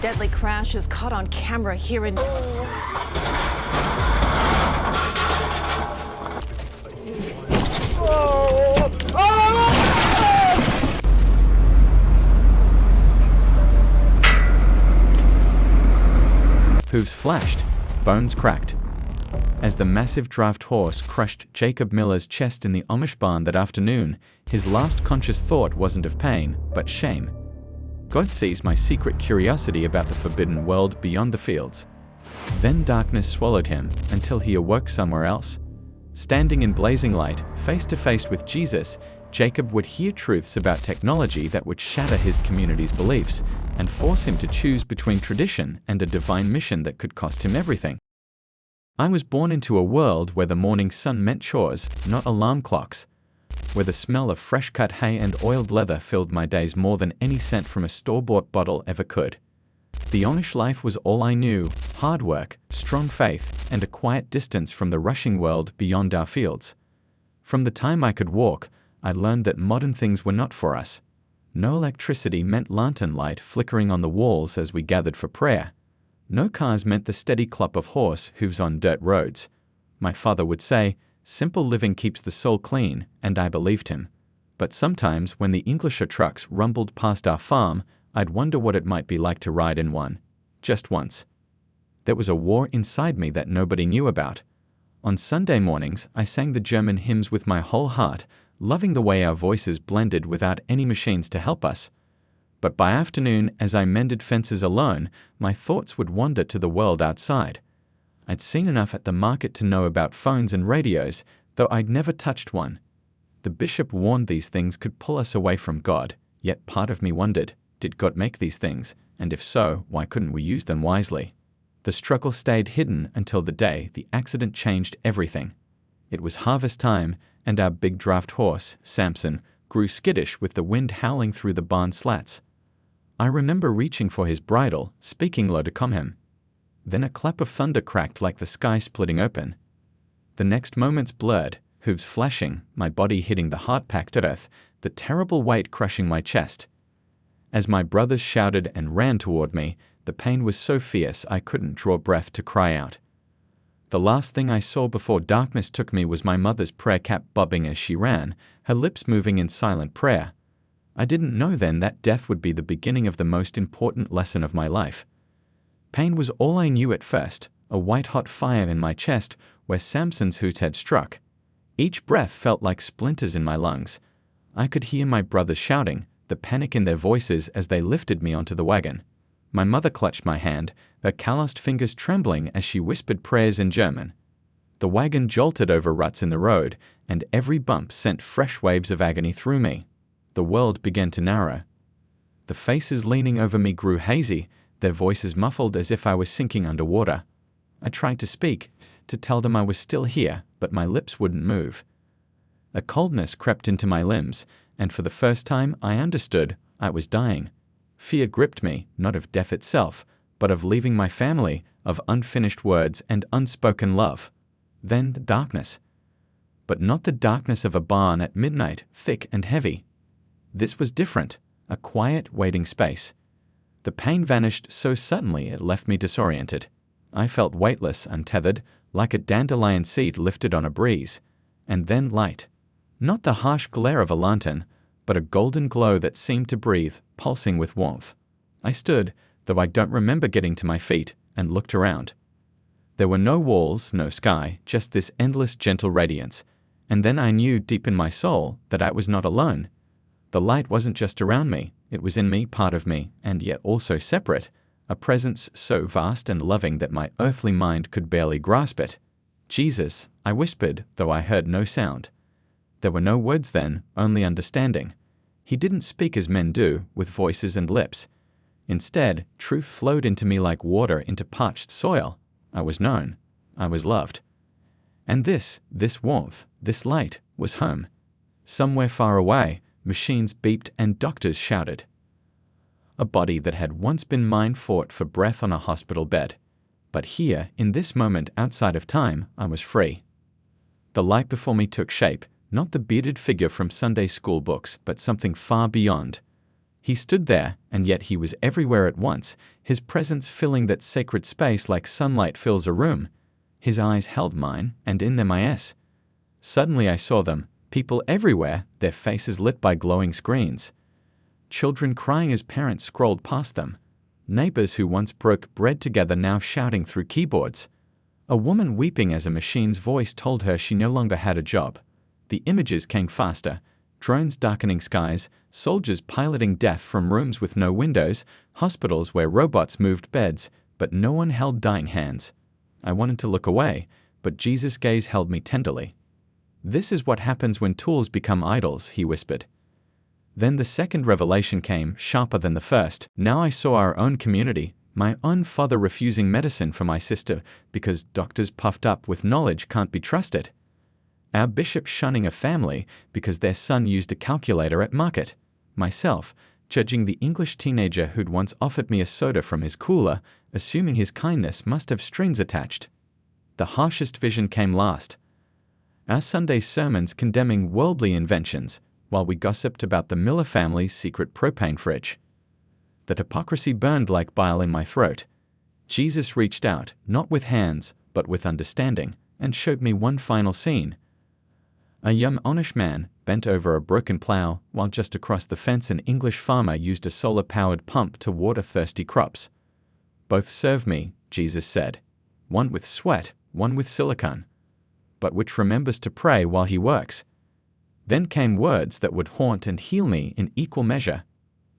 deadly crash is caught on camera here in... Hooves flashed, bones cracked. As the massive draft horse crushed Jacob Miller's chest in the Amish barn that afternoon, his last conscious thought wasn't of pain, but shame. God sees my secret curiosity about the forbidden world beyond the fields. Then darkness swallowed him until he awoke somewhere else. Standing in blazing light, face to face with Jesus, Jacob would hear truths about technology that would shatter his community's beliefs and force him to choose between tradition and a divine mission that could cost him everything. I was born into a world where the morning sun meant chores, not alarm clocks, where the smell of fresh-cut hay and oiled leather filled my days more than any scent from a store-bought bottle ever could. The Amish life was all I knew: hard work, strong faith, and a quiet distance from the rushing world beyond our fields. From the time I could walk, I learned that modern things were not for us. No electricity meant lantern light flickering on the walls as we gathered for prayer. No cars meant the steady clop of horse hooves on dirt roads. My father would say, "Simple living keeps the soul clean," and I believed him. But sometimes when the Englisher trucks rumbled past our farm, I'd wonder what it might be like to ride in one. Just once. There was a war inside me that nobody knew about. On Sunday mornings, I sang the German hymns with my whole heart, loving the way our voices blended without any machines to help us. But by afternoon, as I mended fences alone, my thoughts would wander to the world outside. I'd seen enough at the market to know about phones and radios, though I'd never touched one. The bishop warned these things could pull us away from God, yet part of me wondered, did God make these things? And if so, why couldn't we use them wisely? The struggle stayed hidden until the day the accident changed everything. It was harvest time, and our big draft horse, Samson, grew skittish with the wind howling through the barn slats. I remember reaching for his bridle, speaking low to calm him. Then a clap of thunder cracked like the sky splitting open. The next moments blurred, hooves flashing, my body hitting the heart-packed earth, the terrible weight crushing my chest. As my brothers shouted and ran toward me, the pain was so fierce I couldn't draw breath to cry out. The last thing I saw before darkness took me was my mother's prayer cap bobbing as she ran, her lips moving in silent prayer. I didn't know then that death would be the beginning of the most important lesson of my life. Pain was all I knew at first, a white-hot fire in my chest where Samson's hoot had struck. Each breath felt like splinters in my lungs. I could hear my brothers shouting, the panic in their voices as they lifted me onto the wagon. My mother clutched my hand, her calloused fingers trembling as she whispered prayers in German. The wagon jolted over ruts in the road, and every bump sent fresh waves of agony through me. The world began to narrow. The faces leaning over me grew hazy, their voices muffled as if I was sinking underwater. I tried to speak, to tell them I was still here, but my lips wouldn't move. A coldness crept into my limbs, and for the first time I understood I was dying. Fear gripped me, not of death itself, but of leaving my family, of unfinished words and unspoken love. Then the darkness. But not the darkness of a barn at midnight, thick and heavy. This was different, a quiet, waiting space. The pain vanished so suddenly it left me disoriented. I felt weightless, untethered, like a dandelion seed lifted on a breeze. And then light. Not the harsh glare of a lantern, but a golden glow that seemed to breathe, pulsing with warmth. I stood, though I don't remember getting to my feet, and looked around. There were no walls, no sky, just this endless gentle radiance. And then I knew deep in my soul that I was not alone. The light wasn't just around me, it was in me, part of me, and yet also separate, a presence so vast and loving that my earthly mind could barely grasp it. "Jesus," I whispered, though I heard no sound. There were no words then, only understanding. He didn't speak as men do, with voices and lips. Instead, truth flowed into me like water into parched soil. I was known. I was loved. And this warmth, this light, was home. Somewhere far away, machines beeped and doctors shouted. A body that had once been mine fought for breath on a hospital bed. But here, in this moment outside of time, I was free. The light before me took shape, not the bearded figure from Sunday school books, but something far beyond. He stood there, and yet he was everywhere at once, his presence filling that sacred space like sunlight fills a room. His eyes held mine, and in them Suddenly I saw them, people everywhere, their faces lit by glowing screens. Children crying as parents scrolled past them. Neighbors who once broke bread together now shouting through keyboards. A woman weeping as a machine's voice told her she no longer had a job. The images came faster. Drones darkening skies, soldiers piloting death from rooms with no windows, hospitals where robots moved beds, but no one held dying hands. I wanted to look away, but Jesus' gaze held me tenderly. "This is what happens when tools become idols," he whispered. Then the second revelation came, sharper than the first. Now I saw our own community, my own father refusing medicine for my sister because doctors puffed up with knowledge can't be trusted. Our bishop shunning a family because their son used a calculator at market. Myself, judging the English teenager who'd once offered me a soda from his cooler, assuming his kindness must have strings attached. The harshest vision came last. Our Sunday sermons condemning worldly inventions, while we gossiped about the Miller family's secret propane fridge. That hypocrisy burned like bile in my throat. Jesus reached out, not with hands, but with understanding, and showed me one final scene. A young Amish man bent over a broken plow, while just across the fence an English farmer used a solar-powered pump to water thirsty crops. "Both serve me," Jesus said. "One with sweat, one with silicone. But which remembers to pray while he works?" Then came words that would haunt and heal me in equal measure.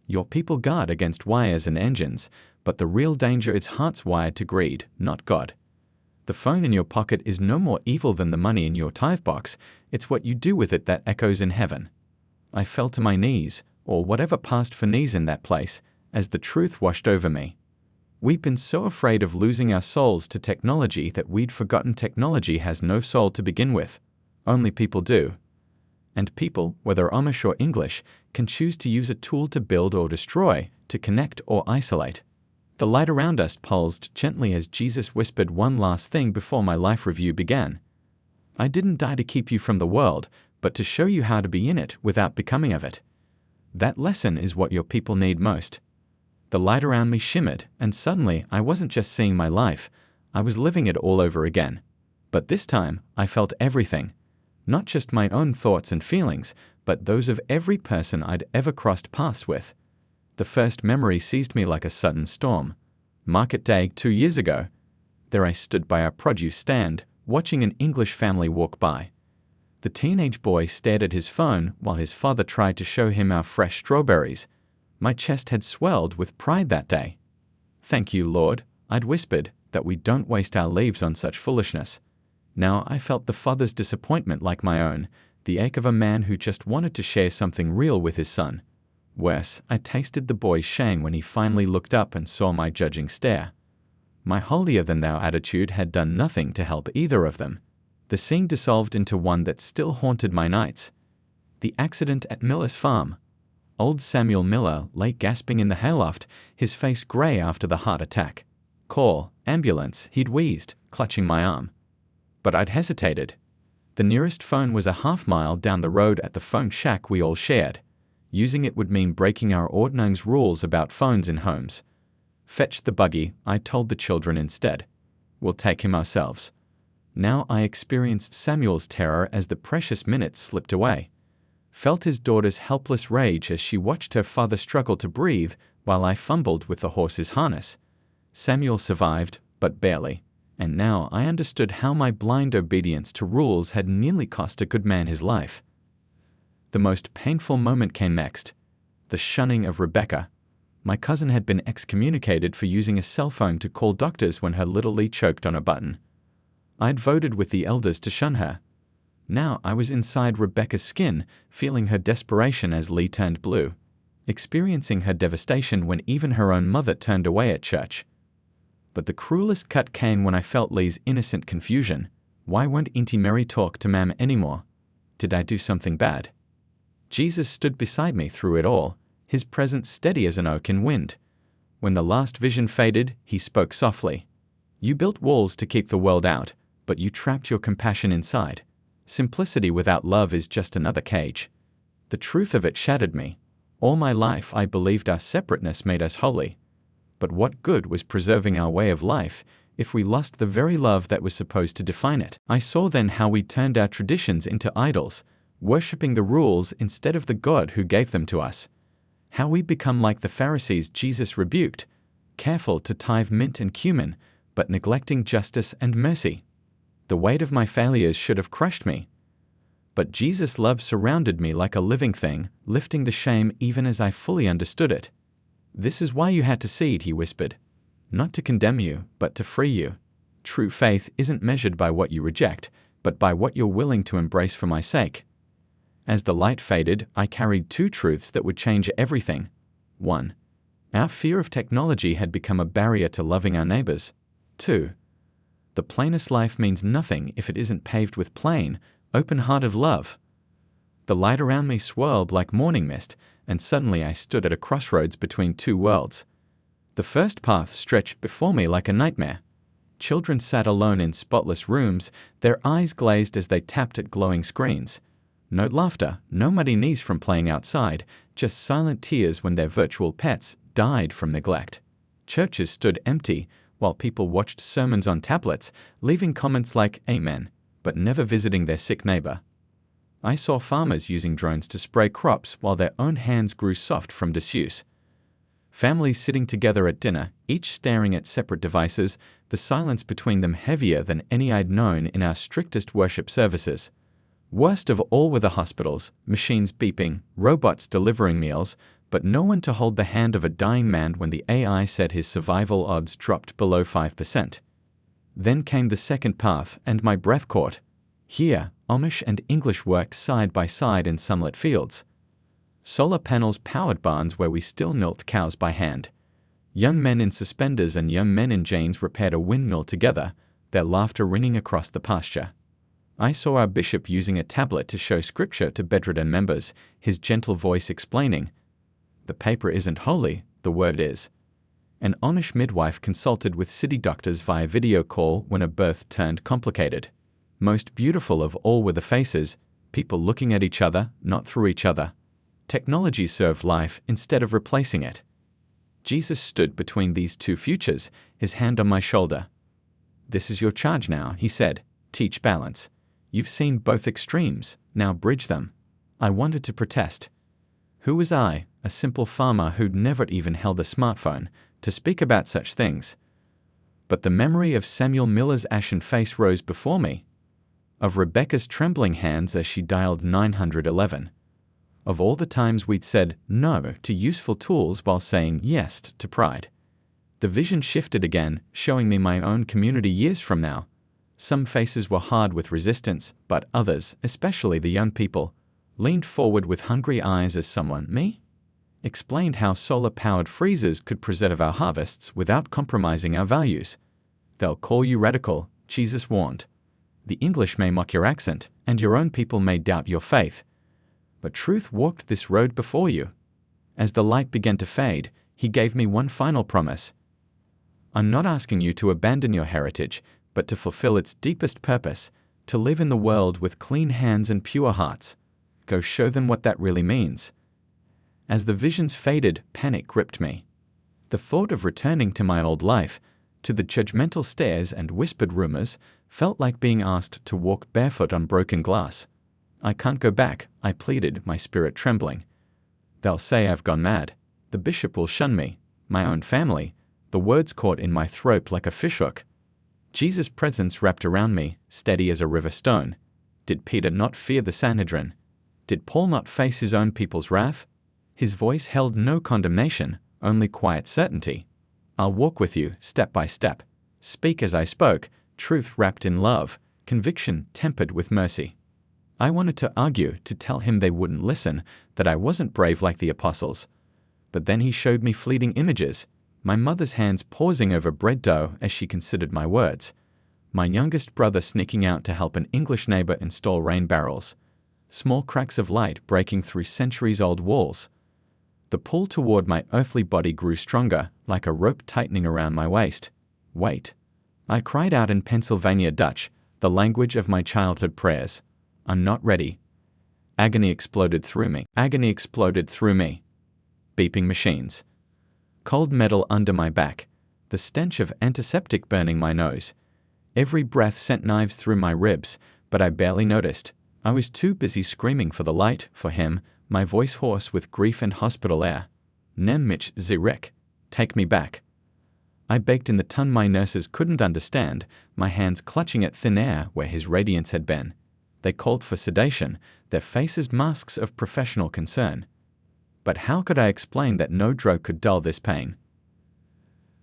"Your people guard against wires and engines, but the real danger is hearts wired to greed, not God. The phone in your pocket is no more evil than the money in your tithe box. It's what you do with it that echoes in heaven." I fell to my knees, or whatever passed for knees in that place, as the truth washed over me. We've been so afraid of losing our souls to technology that we'd forgotten technology has no soul to begin with. Only people do. And people, whether Amish or English, can choose to use a tool to build or destroy, to connect or isolate. The light around us pulsed gently as Jesus whispered one last thing before my life review began. "I didn't die to keep you from the world, but to show you how to be in it without becoming of it. That lesson is what your people need most." The light around me shimmered, and suddenly I wasn't just seeing my life, I was living it all over again. But this time, I felt everything. Not just my own thoughts and feelings, but those of every person I'd ever crossed paths with. The first memory seized me like a sudden storm. Market day 2 years ago. There I stood by our produce stand, watching an English family walk by. The teenage boy stared at his phone while his father tried to show him our fresh strawberries. My chest had swelled with pride that day. "Thank you, Lord," I'd whispered, "that we don't waste our leaves on such foolishness." Now I felt the father's disappointment like my own, the ache of a man who just wanted to share something real with his son. Worse, I tasted the boy's shame when he finally looked up and saw my judging stare. My holier-than-thou attitude had done nothing to help either of them. The scene dissolved into one that still haunted my nights. The accident at Miller's farm. Old Samuel Miller lay gasping in the hayloft, his face gray after the heart attack. "Call, ambulance," he'd wheezed, clutching my arm. But I'd hesitated. The nearest phone was a half-mile down the road at the phone shack we all shared. Using it would mean breaking our ordnung's rules about phones in homes. "Fetch the buggy," I told the children instead. "We'll take him ourselves." Now I experienced Samuel's terror as the precious minutes slipped away. Felt his daughter's helpless rage as she watched her father struggle to breathe while I fumbled with the horse's harness. Samuel survived, but barely, and now I understood how my blind obedience to rules had nearly cost a good man his life. The most painful moment came next. The shunning of Rebecca. My cousin had been excommunicated for using a cell phone to call doctors when her little Lee choked on a button. I'd voted with the elders to shun her. Now I was inside Rebecca's skin, feeling her desperation as Lee turned blue, experiencing her devastation when even her own mother turned away at church. But the cruelest cut came when I felt Lee's innocent confusion. Why won't Auntie Mary talk to Mam anymore? Did I do something bad? Jesus stood beside me through it all, his presence steady as an oak in wind. When the last vision faded, he spoke softly. "You built walls to keep the world out, but you trapped your compassion inside. Simplicity without love is just another cage." The truth of it shattered me. All my life I believed our separateness made us holy. But what good was preserving our way of life if we lost the very love that was supposed to define it? I saw then how we turned our traditions into idols, worshipping the rules instead of the God who gave them to us. How we become like the Pharisees Jesus rebuked, careful to tithe mint and cumin, but neglecting justice and mercy. The weight of my failures should have crushed me. But Jesus' love surrounded me like a living thing, lifting the shame even as I fully understood it. This is why you had to see it, he whispered. Not to condemn you, but to free you. True faith isn't measured by what you reject, but by what you're willing to embrace for my sake. As the light faded, I carried two truths that would change everything. 1. Our fear of technology had become a barrier to loving our neighbors. 2. The plainest life means nothing if it isn't paved with plain, open-hearted love. The light around me swirled like morning mist, and suddenly I stood at a crossroads between two worlds. The first path stretched before me like a nightmare. Children sat alone in spotless rooms, their eyes glazed as they tapped at glowing screens. No laughter, no muddy knees from playing outside, just silent tears when their virtual pets died from neglect. Churches stood empty, while people watched sermons on tablets, leaving comments like "Amen," but never visiting their sick neighbor. I saw farmers using drones to spray crops while their own hands grew soft from disuse. Families sitting together at dinner, each staring at separate devices, the silence between them heavier than any I'd known in our strictest worship services. Worst of all were the hospitals, machines beeping, robots delivering meals, but no one to hold the hand of a dying man when the AI said his survival odds dropped below 5%. Then came the second path, and my breath caught. Here, Amish and English worked side by side in sunlit fields. Solar panels powered barns where we still milked cows by hand. Young men in suspenders and young men in jeans repaired a windmill together, their laughter ringing across the pasture. I saw our bishop using a tablet to show scripture to bedridden members, his gentle voice explaining, "The paper isn't holy, the word is." An Amish midwife consulted with city doctors via video call when a birth turned complicated. Most beautiful of all were the faces, people looking at each other, not through each other. Technology served life instead of replacing it. Jesus stood between these two futures, his hand on my shoulder. "This is your charge now," he said. "Teach balance. You've seen both extremes, now bridge them." I wanted to protest. Who was I, a simple farmer who'd never even held a smartphone, to speak about such things? But the memory of Samuel Miller's ashen face rose before me, of Rebecca's trembling hands as she dialed 911, of all the times we'd said no to useful tools while saying yes to pride. The vision shifted again, showing me my own community years from now. Some faces were hard with resistance, but others, especially the young people, leaned forward with hungry eyes as someone, me, explained how solar-powered freezers could preserve our harvests without compromising our values. "They'll call you radical," Jesus warned. "The English may mock your accent, and your own people may doubt your faith. But truth walked this road before you." As the light began to fade, he gave me one final promise. "I'm not asking you to abandon your heritage, but to fulfill its deepest purpose, to live in the world with clean hands and pure hearts. Go show them what that really means." As the visions faded, panic gripped me. The thought of returning to my old life, to the judgmental stares and whispered rumors, felt like being asked to walk barefoot on broken glass. "I can't go back," I pleaded, my spirit trembling. "They'll say I've gone mad. The bishop will shun me, my own family." The words caught in my throat like a fishhook. Jesus' presence wrapped around me, steady as a river stone. Did Peter not fear the Sanhedrin? Did Paul not face his own people's wrath? His voice held no condemnation, only quiet certainty. "I'll walk with you, step by step. Speak as I spoke, truth wrapped in love, conviction tempered with mercy." I wanted to argue, to tell him they wouldn't listen, that I wasn't brave like the apostles. But then he showed me fleeting images. My mother's hands pausing over bread dough as she considered my words. My youngest brother sneaking out to help an English neighbor install rain barrels. Small cracks of light breaking through centuries-old walls. The pull toward my earthly body grew stronger, like a rope tightening around my waist. "Wait." I cried out in Pennsylvania Dutch, the language of my childhood prayers. "I'm not ready." Agony exploded through me. Agony exploded through me. beeping machines. Cold metal under my back, the stench of antiseptic burning my nose. Every breath sent knives through my ribs, but I barely noticed. I was too busy screaming for the light, for him, my voice hoarse with grief and hospital air. Nem mich zurück. Take me back. I begged in the tongue my nurses couldn't understand, my hands clutching at thin air where his radiance had been. They called for sedation, their faces masks of professional concern. But how could I explain that no drug could dull this pain?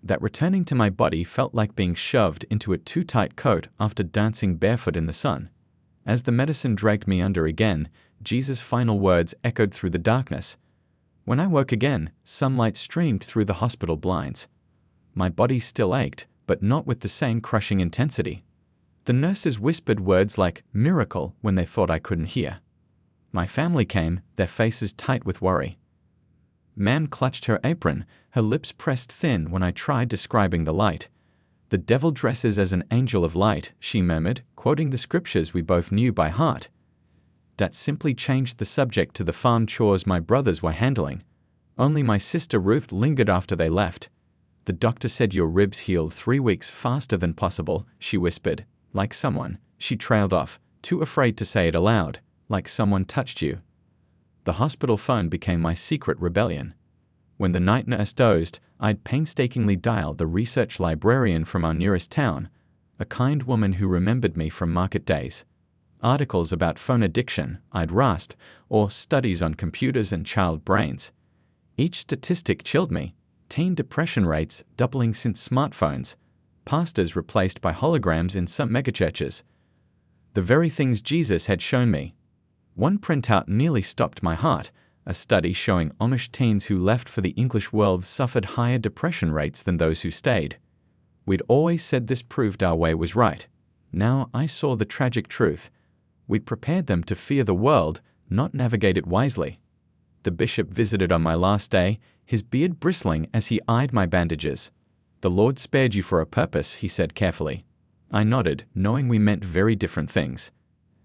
That returning to my body felt like being shoved into a too tight coat after dancing barefoot in the sun. As the medicine dragged me under again, Jesus' final words echoed through the darkness. When I woke again, sunlight streamed through the hospital blinds. My body still ached, but not with the same crushing intensity. The nurses whispered words like miracle when they thought I couldn't hear. My family came, their faces tight with worry. Mam clutched her apron, her lips pressed thin when I tried describing the light. The devil dresses as an angel of light, she murmured, quoting the scriptures we both knew by heart. That simply changed the subject to the farm chores my brothers were handling. Only my sister Ruth lingered after they left. The doctor said your ribs healed 3 weeks faster than possible, she whispered. Like someone, she trailed off, too afraid to say it aloud, like someone touched you. The hospital phone became my secret rebellion. When the night nurse dozed, I'd painstakingly dialed the research librarian from our nearest town, a kind woman who remembered me from market days. Articles about phone addiction I'd rasped, or studies on computers and child brains. Each statistic chilled me. Teen depression rates doubling since smartphones. Pastors replaced by holograms in some megachurches. The very things Jesus had shown me. One printout nearly stopped my heart, a study showing Amish teens who left for the English world suffered higher depression rates than those who stayed. We'd always said this proved our way was right. Now I saw the tragic truth. We'd prepared them to fear the world, not navigate it wisely. The bishop visited on my last day, his beard bristling as he eyed my bandages. The Lord spared you for a purpose, he said carefully. I nodded, knowing we meant very different things.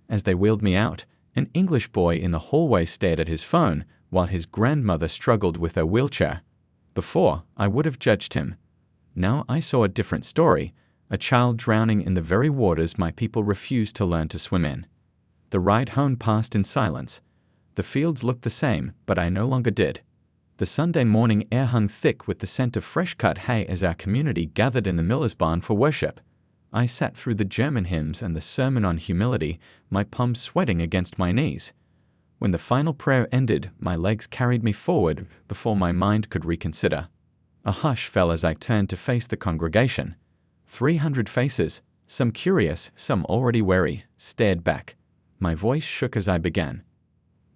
As they wheeled me out, an English boy in the hallway stared at his phone, while his grandmother struggled with her wheelchair. Before, I would have judged him. Now I saw a different story, a child drowning in the very waters my people refused to learn to swim in. The ride home passed in silence. The fields looked the same, but I no longer did. The Sunday morning air hung thick with the scent of fresh-cut hay as our community gathered in the miller's barn for worship. I sat through the German hymns and the sermon on humility, my palms sweating against my knees. When the final prayer ended, my legs carried me forward before my mind could reconsider. A hush fell as I turned to face the congregation. 300 faces, some curious, some already wary, stared back. My voice shook as I began.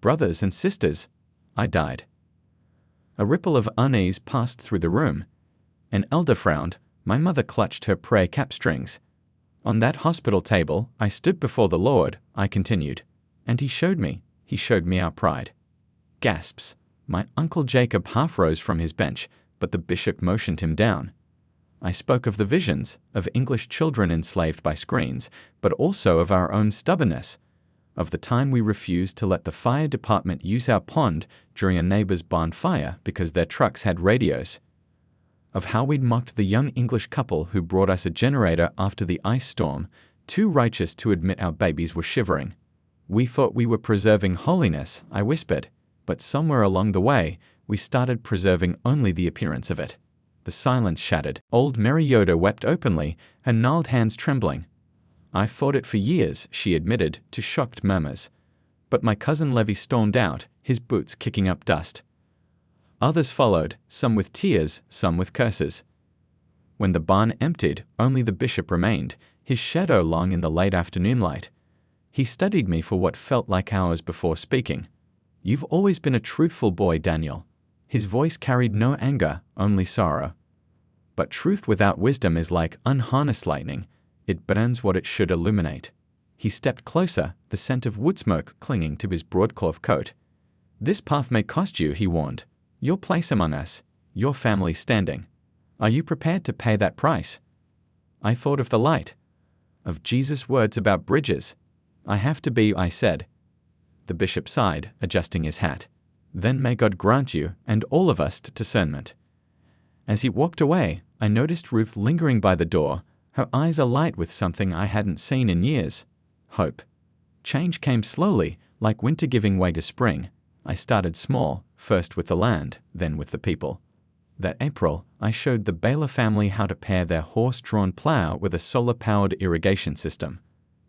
Brothers and sisters, I died. A ripple of unease passed through the room. An elder frowned, my mother clutched her prayer cap strings. On that hospital table, I stood before the Lord, I continued, and He showed me our pride. Gasps. My Uncle Jacob half rose from his bench, but the bishop motioned him down. I spoke of the visions, of English children enslaved by screens, but also of our own stubbornness, of the time we refused to let the fire department use our pond during a neighbor's barn fire because their trucks had radios, of how we'd mocked the young English couple who brought us a generator after the ice storm, too righteous to admit our babies were shivering. We thought we were preserving holiness, I whispered, but somewhere along the way, we started preserving only the appearance of it. The silence shattered. Old Mary Yoda wept openly, her gnarled hands trembling. I fought it for years, she admitted, to shocked murmurs. But my cousin Levy stormed out, his boots kicking up dust. Others followed, some with tears, some with curses. When the barn emptied, only the bishop remained, his shadow long in the late afternoon light. He studied me for what felt like hours before speaking. You've always been a truthful boy, Daniel. His voice carried no anger, only sorrow. But truth without wisdom is like unharnessed lightning. It burns what it should illuminate. He stepped closer, the scent of wood smoke clinging to his broadcloth coat. This path may cost you, he warned. Your place among us, your family standing. Are you prepared to pay that price? I thought of the light, of Jesus' words about bridges. I have to be, I said. The bishop sighed, adjusting his hat. Then may God grant you and all of us discernment." As he walked away, I noticed Ruth lingering by the door, her eyes alight with something I hadn't seen in years: hope. Change came slowly, like winter giving way to spring. I started small, first with the land, then with the people. That April, I showed the Baylor family how to pair their horse-drawn plow with a solar-powered irrigation system.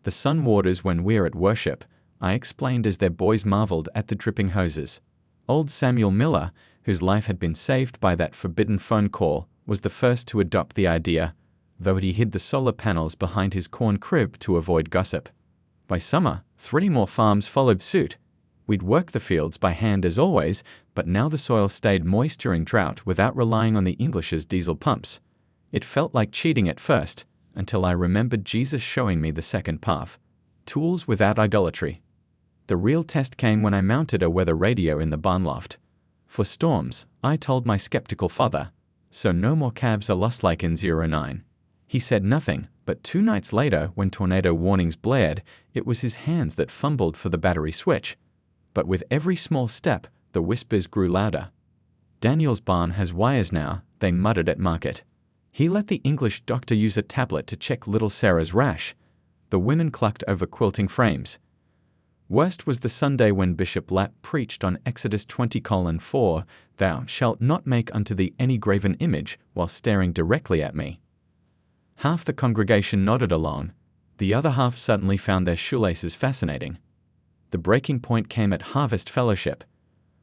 The sun waters when we're at worship, I explained as their boys marveled at the dripping hoses. Old Samuel Miller, whose life had been saved by that forbidden phone call, was the first to adopt the idea, though he hid the solar panels behind his corn crib to avoid gossip. By summer, 3 more farms followed suit. We'd work the fields by hand as always, but now the soil stayed moist during drought without relying on the English's diesel pumps. It felt like cheating at first, until I remembered Jesus showing me the second path: tools without idolatry. The real test came when I mounted a weather radio in the barn loft. For storms, I told my skeptical father, so no more calves are lost like in 09. He said nothing, but 2 nights later, when tornado warnings blared, it was his hands that fumbled for the battery switch. But with every small step, the whispers grew louder. "Daniel's barn has wires now," they muttered at market. He let the English doctor use a tablet to check little Sarah's rash. The women clucked over quilting frames. Worst was the Sunday when Bishop Lapp preached on Exodus 20:4, "Thou shalt not make unto thee any graven image," while staring directly at me. Half the congregation nodded along. The other half suddenly found their shoelaces fascinating. The breaking point came at Harvest Fellowship.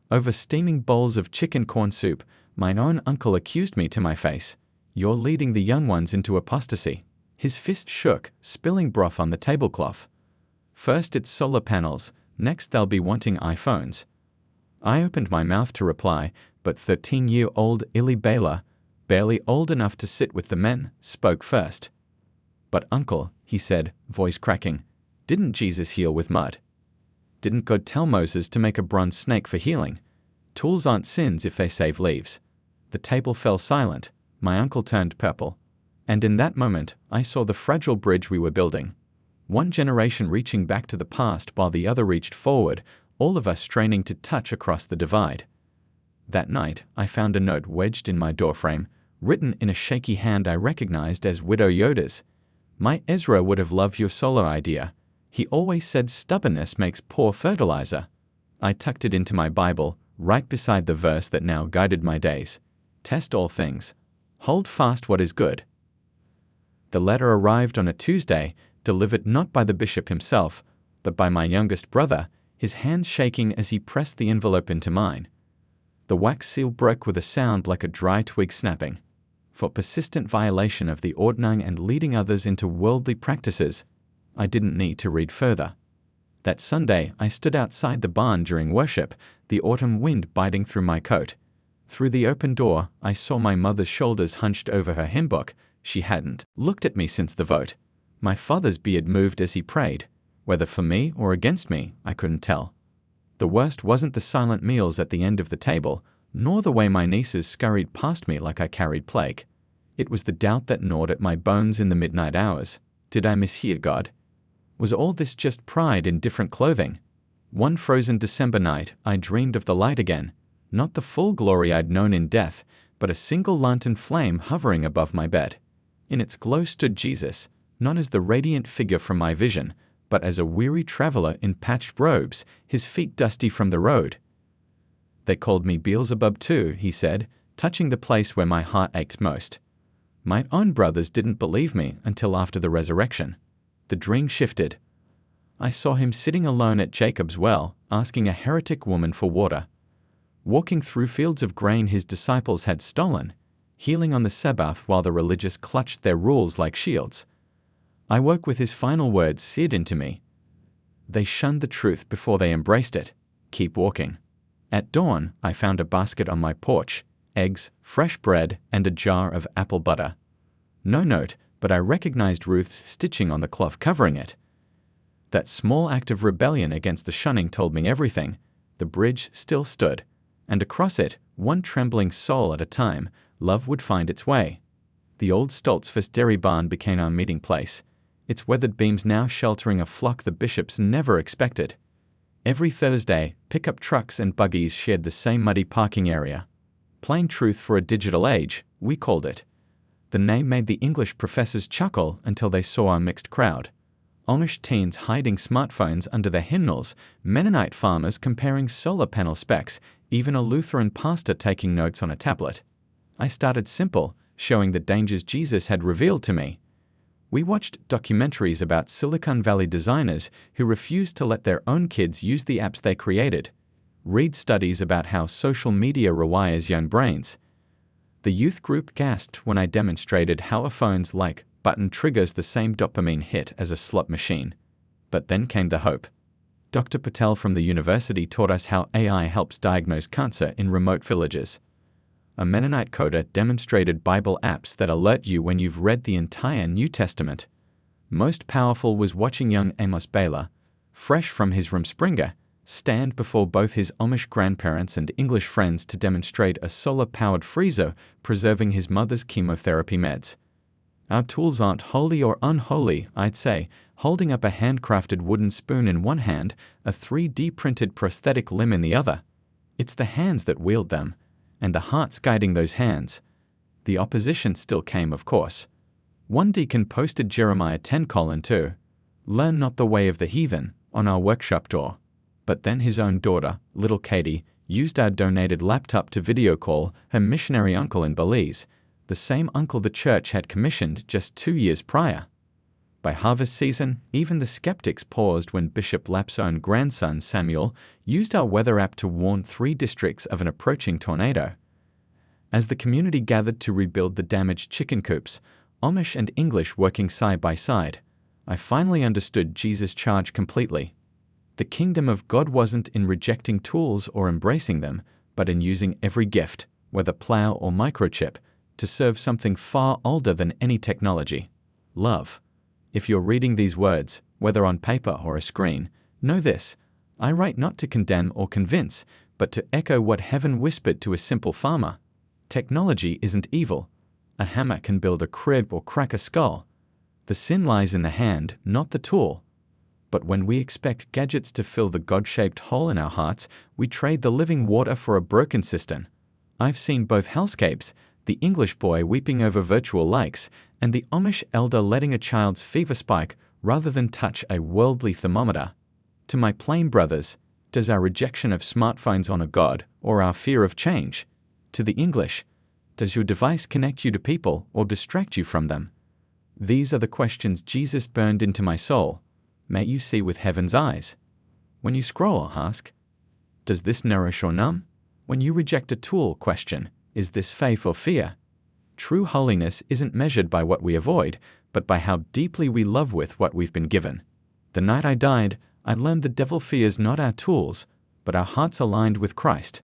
Over steaming bowls of chicken corn soup, mine own uncle accused me to my face, "You're leading the young ones into apostasy." His fist shook, spilling broth on the tablecloth. First it's solar panels, next they'll be wanting iPhones. I opened my mouth to reply, but 13-year-old Illy Baylor, barely old enough to sit with the men, spoke first. "But uncle," he said, voice cracking, "didn't Jesus heal with mud? Didn't God tell Moses to make a bronze snake for healing? Tools aren't sins if they save leaves." The table fell silent. My uncle turned purple. And in that moment, I saw the fragile bridge we were building. One generation reaching back to the past while the other reached forward, all of us straining to touch across the divide. That night, I found a note wedged in my doorframe, written in a shaky hand I recognized as Widow Yoda's. "My Ezra would have loved your solar idea. He always said stubbornness makes poor fertilizer." I tucked it into my Bible, right beside the verse that now guided my days. "Test all things. Hold fast what is good." The letter arrived on a Tuesday, delivered not by the bishop himself, but by my youngest brother, his hands shaking as he pressed the envelope into mine. The wax seal broke with a sound like a dry twig snapping. For persistent violation of the ordinary and leading others into worldly practices, I didn't need to read further. That Sunday, I stood outside the barn during worship, the autumn wind biting through my coat. Through the open door, I saw my mother's shoulders hunched over her hymn book. She hadn't looked at me since the vote. My father's beard moved as he prayed. Whether for me or against me, I couldn't tell. The worst wasn't the silent meals at the end of the table, nor the way my nieces scurried past me like I carried plague. It was the doubt that gnawed at my bones in the midnight hours. Did I mishear God? Was all this just pride in different clothing? One frozen December night, I dreamed of the light again. Not the full glory I'd known in death, but a single lantern flame hovering above my bed. In its glow stood Jesus, not as the radiant figure from my vision, but as a weary traveler in patched robes, his feet dusty from the road. "They called me Beelzebub too," he said, touching the place where my heart ached most. My own brothers didn't believe me until after the resurrection. The dream shifted. I saw him sitting alone at Jacob's well, asking a heretic woman for water. Walking through fields of grain his disciples had stolen, healing on the Sabbath while the religious clutched their rules like shields. I woke with his final words seared into me. They shunned the truth before they embraced it. Keep walking. At dawn, I found a basket on my porch, eggs, fresh bread, and a jar of apple butter. No note, but I recognized Ruth's stitching on the cloth covering it. That small act of rebellion against the shunning told me everything. The bridge still stood, and across it, one trembling soul at a time, love would find its way. The old Stoltzfus dairy barn became our meeting place, its weathered beams now sheltering a flock the bishops never expected. Every Thursday, pickup trucks and buggies shared the same muddy parking area. Plain truth for a digital age, we called it. The name made the English professors chuckle until they saw our mixed crowd. Amish teens hiding smartphones under their hymnals, Mennonite farmers comparing solar panel specs, even a Lutheran pastor taking notes on a tablet. I started simple, showing the dangers Jesus had revealed to me. We watched documentaries about Silicon Valley designers who refused to let their own kids use the apps they created. Read studies about how social media rewires young brains. The youth group gasped when I demonstrated how a phone's like button triggers the same dopamine hit as a slot machine. But then came the hope. Dr. Patel from the university taught us how AI helps diagnose cancer in remote villages. A Mennonite coder demonstrated Bible apps that alert you when you've read the entire New Testament. Most powerful was watching young Amos Baylor, fresh from his Rumspringa, stand before both his Amish grandparents and English friends to demonstrate a solar-powered freezer preserving his mother's chemotherapy meds. Our tools aren't holy or unholy, I'd say, holding up a handcrafted wooden spoon in one hand, a 3D printed prosthetic limb in the other. It's the hands that wield them, and the hearts guiding those hands. The opposition still came, of course. One deacon posted Jeremiah 10:2, "Learn not the way of the heathen," on our workshop door. But then his own daughter, little Katie, used our donated laptop to video call her missionary uncle in Belize, the same uncle the church had commissioned just 2 years prior. By harvest season, even the skeptics paused when Bishop Lapp's own grandson, Samuel, used our weather app to warn 3 districts of an approaching tornado. As the community gathered to rebuild the damaged chicken coops, Amish and English working side by side, I finally understood Jesus' charge completely. The kingdom of God wasn't in rejecting tools or embracing them, but in using every gift, whether plow or microchip, to serve something far older than any technology: love. If you're reading these words, whether on paper or a screen, know this: I write not to condemn or convince, but to echo what heaven whispered to a simple farmer. Technology isn't evil. A hammer can build a crib or crack a skull. The sin lies in the hand, not the tool. But when we expect gadgets to fill the God-shaped hole in our hearts, we trade the living water for a broken cistern. I've seen both hellscapes: the English boy weeping over virtual likes, and the Amish elder letting a child's fever spike rather than touch a worldly thermometer. To my plain brothers, does our rejection of smartphones honor God or our fear of change? To the English, does your device connect you to people or distract you from them? These are the questions Jesus burned into my soul. May you see with heaven's eyes. When you scroll, ask, does this nourish or numb? When you reject a tool, question, is this faith or fear? True holiness isn't measured by what we avoid, but by how deeply we love with what we've been given. The night I died, I learned the devil fears not our tools, but our hearts aligned with Christ.